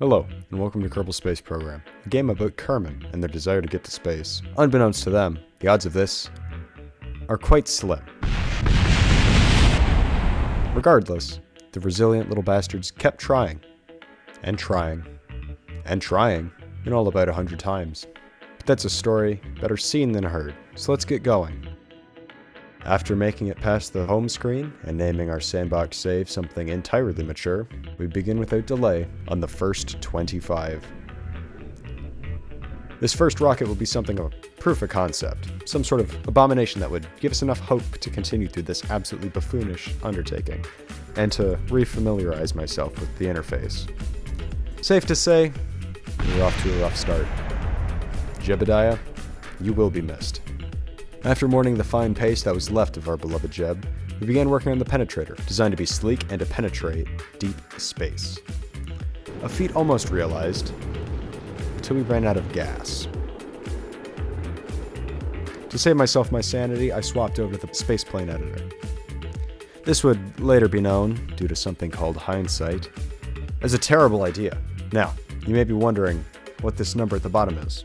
Hello, and welcome to Kerbal Space Program, a game about Kermen and their desire to get to space. Unbeknownst to them, the odds of this are quite slim. Regardless, the resilient little bastards kept trying, and trying, and trying, and all about 100 times. But that's a story better seen than heard, so let's get going. After making it past the home screen and naming our sandbox save something entirely mature, we begin without delay on the first 25. This first rocket will be something of a proof of concept, some sort of abomination that would give us enough hope to continue through this absolutely buffoonish undertaking, and to refamiliarize myself with the interface. Safe to say, we're off to a rough start. Jebediah, you will be missed. After mourning the fine paste that was left of our beloved Jeb, we began working on the penetrator, designed to be sleek and to penetrate deep space. A feat almost realized, until we ran out of gas. To save myself my sanity, I swapped over to the spaceplane editor. This would later be known, due to something called hindsight, as a terrible idea. Now, you may be wondering what this number at the bottom is.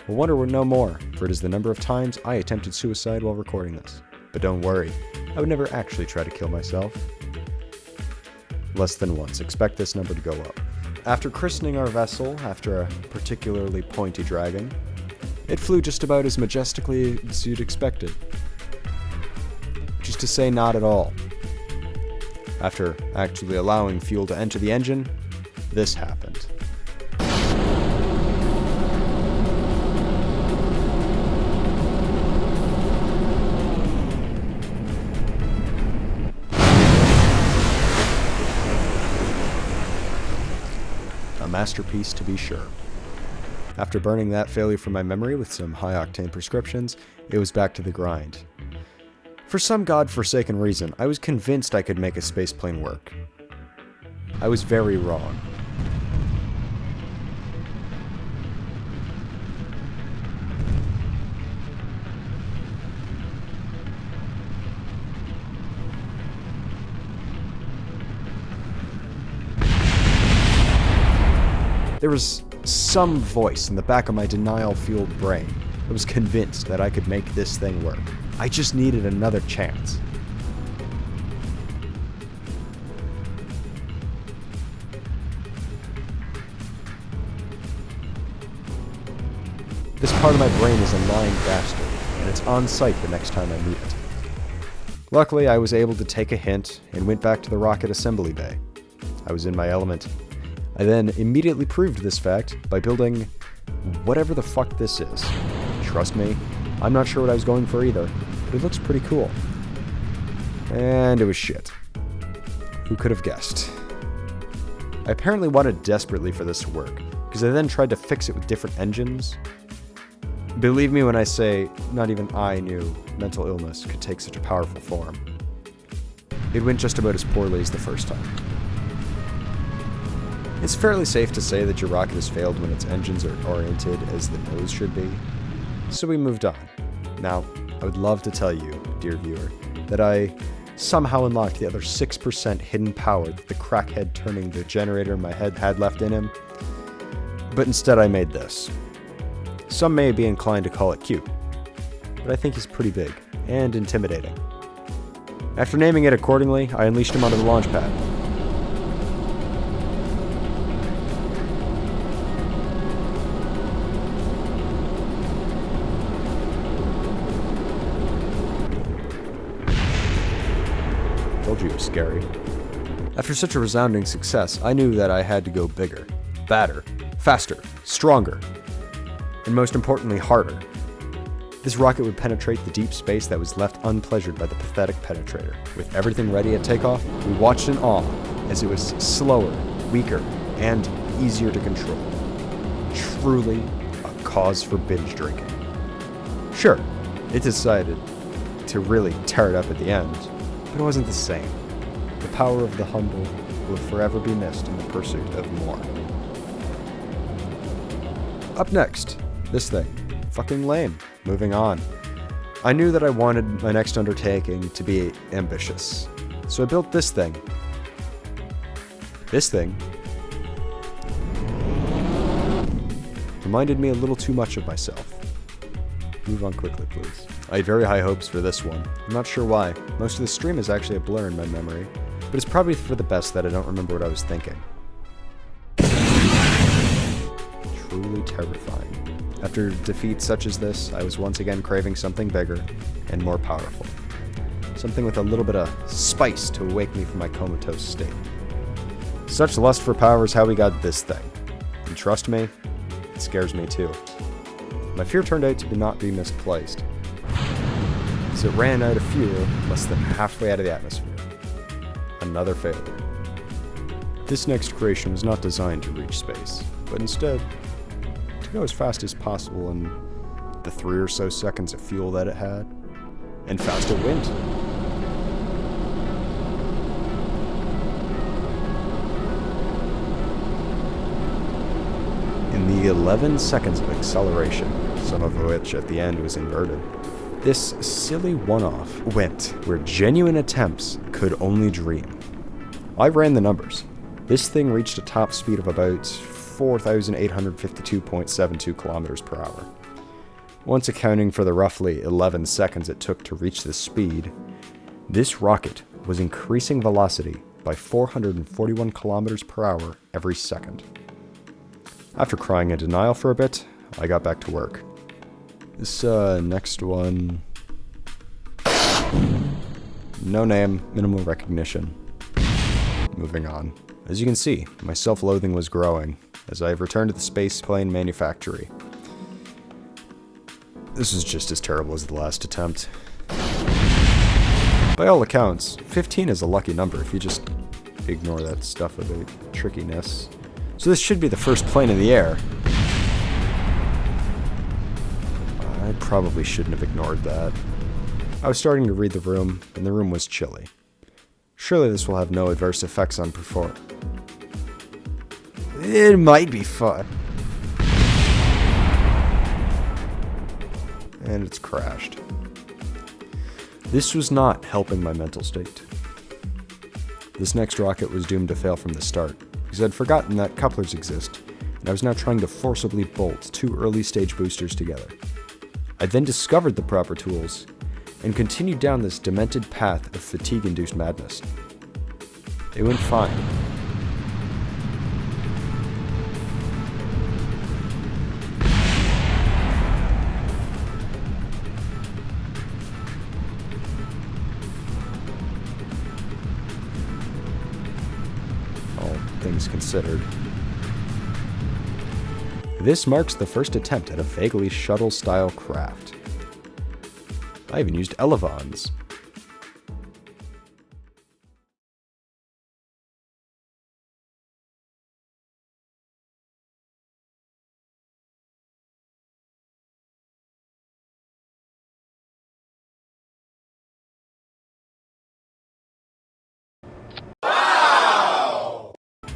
Well, wonder no more, for it is the number of times I attempted suicide while recording this. But don't worry, I would never actually try to kill myself. Less than once. Expect this number to go up. After christening our vessel after a particularly pointy dragon, it flew just about as majestically as you'd expected. Which is to say, not at all. After actually allowing fuel to enter the engine, this happened. A masterpiece to be sure. After burning that failure from my memory with some high-octane prescriptions, it was back to the grind. For some god-forsaken reason, I was convinced I could make a spaceplane work. I was very wrong. There was some voice in the back of my denial-fueled brain that was convinced that I could make this thing work. I just needed another chance. This part of my brain is a lying bastard, and it's on sight the next time I meet it. Luckily, I was able to take a hint and went back to the rocket assembly bay. I was in my element. I then immediately proved this fact by building whatever the fuck this is. Trust me, I'm not sure what I was going for either, but it looks pretty cool. And it was shit. Who could have guessed? I apparently wanted desperately for this to work, because I then tried to fix it with different engines. Believe me when I say, not even I knew mental illness could take such a powerful form. It went just about as poorly as the first time. It's fairly safe to say that your rocket has failed when its engines are oriented as the nose should be, so we moved on. Now, I would love to tell you, dear viewer, that I somehow unlocked the other 6% hidden power that the crackhead turning the generator in my head had left in him, but instead I made this. Some may be inclined to call it cute, but I think he's pretty big and intimidating. After naming it accordingly, I unleashed him onto the launch pad. Told you it was scary. After such a resounding success, I knew that I had to go bigger, badder, faster, stronger, and most importantly, harder. This rocket would penetrate the deep space that was left unpleasured by the pathetic penetrator. With everything ready at takeoff, we watched in awe as it was slower, weaker, and easier to control. Truly a cause for binge drinking. Sure, it decided to really tear it up at the end, but it wasn't the same. The power of the humble will forever be missed in the pursuit of more. Up next, this thing. Fucking lame. Moving on. I knew that I wanted my next undertaking to be ambitious, so I built this thing. This thing reminded me a little too much of myself. Move on quickly, please. I had very high hopes for this one. I'm not sure why. Most of the stream is actually a blur in my memory, but it's probably for the best that I don't remember what I was thinking. Truly terrifying. After defeat such as this, I was once again craving something bigger and more powerful. Something with a little bit of spice to wake me from my comatose state. Such lust for power is how we got this thing. And trust me, it scares me too. My fear turned out to not be misplaced, as it ran out of fuel less than halfway out of the atmosphere. Another failure. This next creation was not designed to reach space, but instead to go as fast as possible in the 3 or so seconds of fuel that it had, and fast it went. In the 11 seconds of acceleration, some of which at the end was inverted, this silly one-off went where genuine attempts could only dream. I ran the numbers. This thing reached a top speed of about 4,852.72 kilometers per hour. Once accounting for the roughly 11 seconds it took to reach this speed, this rocket was increasing velocity by 441 kilometers per hour every second. After crying in denial for a bit, I got back to work. This next one... no name, minimal recognition. Moving on. As you can see, my self-loathing was growing as I returned to the space plane manufactory. This is just as terrible as the last attempt. By all accounts, 15 is a lucky number if you just ignore that stuff about trickiness. So this should be the first plane in the air. I probably shouldn't have ignored that. I was starting to read the room, and the room was chilly. Surely this will have no adverse effects on performance. It might be fun. And it's crashed. This was not helping my mental state. This next rocket was doomed to fail from the start, because I'd forgotten that couplers exist, and I was now trying to forcibly bolt 2 early-stage boosters together. I then discovered the proper tools, and continued down this demented path of fatigue-induced madness. It went fine. All things considered. This marks the first attempt at a vaguely shuttle-style craft. I even used elevons.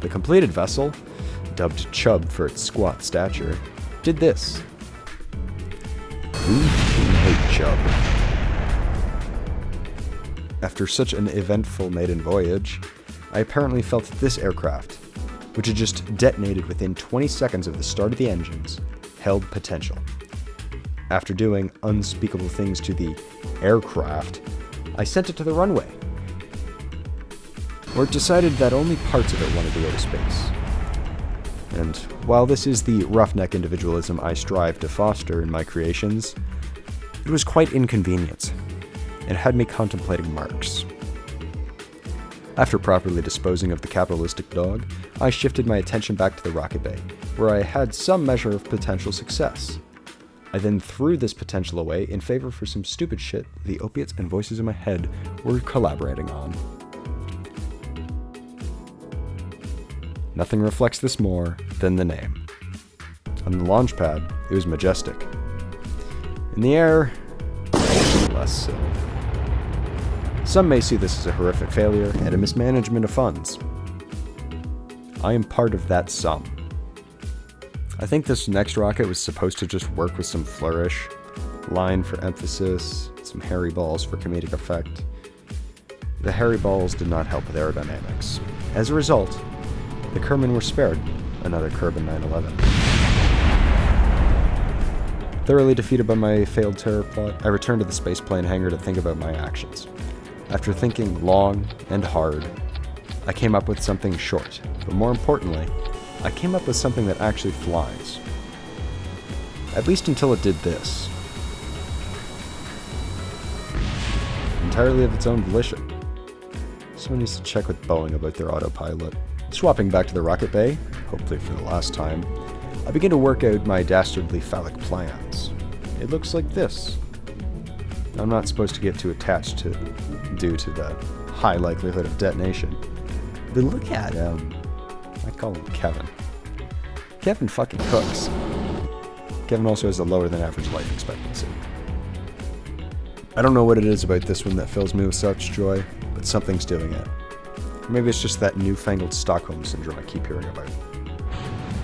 The completed vessel, dubbed Chub for its squat stature, did this. We hate Chub. After such an eventful maiden voyage, I apparently felt that this aircraft, which had just detonated within 20 seconds of the start of the engines, held potential. After doing unspeakable things to the aircraft, I sent it to the runway, where it decided that only parts of it wanted to go to space. And while this is the roughneck individualism I strive to foster in my creations, it was quite inconvenient. It had me contemplating Marx. After properly disposing of the capitalistic dog, I shifted my attention back to the rocket bay, where I had some measure of potential success. I then threw this potential away in favor for some stupid shit the opiates and voices in my head were collaborating on. Nothing reflects this more than the name. On the launch pad, it was majestic. In the air, less so. Some may see this as a horrific failure and a mismanagement of funds. I am part of that some. I think this next rocket was supposed to just work with some flourish, line for emphasis, some hairy balls for comedic effect. The hairy balls did not help with aerodynamics. As a result, the Kermen were spared another Kermen 911. Thoroughly defeated by my failed terror plot, I returned to the spaceplane hangar to think about my actions. After thinking long and hard, I came up with something short, but more importantly, I came up with something that actually flies. At least until it did this. Entirely of its own volition. Someone needs to check with Boeing about their autopilot. Swapping back to the rocket bay, hopefully for the last time, I begin to work out my dastardly phallic plans. It looks like this. I'm not supposed to get too attached to due to the high likelihood of detonation. But look at him. I call him Kevin. Kevin fucking cooks. Kevin also has a lower than average life expectancy. I don't know what it is about this one that fills me with such joy, but something's doing it. Or maybe it's just that newfangled Stockholm syndrome I keep hearing about.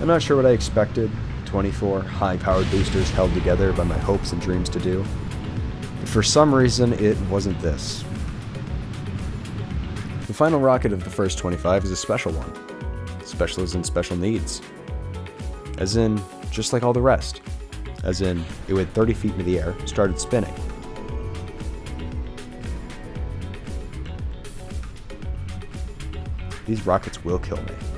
I'm not sure what I expected 24 high-powered boosters held together by my hopes and dreams to do. But for some reason, it wasn't this. The final rocket of the first 25 is a special one. Special as in special needs. As in, just like all the rest. As in, it went 30 feet into the air, started spinning. These rockets will kill me.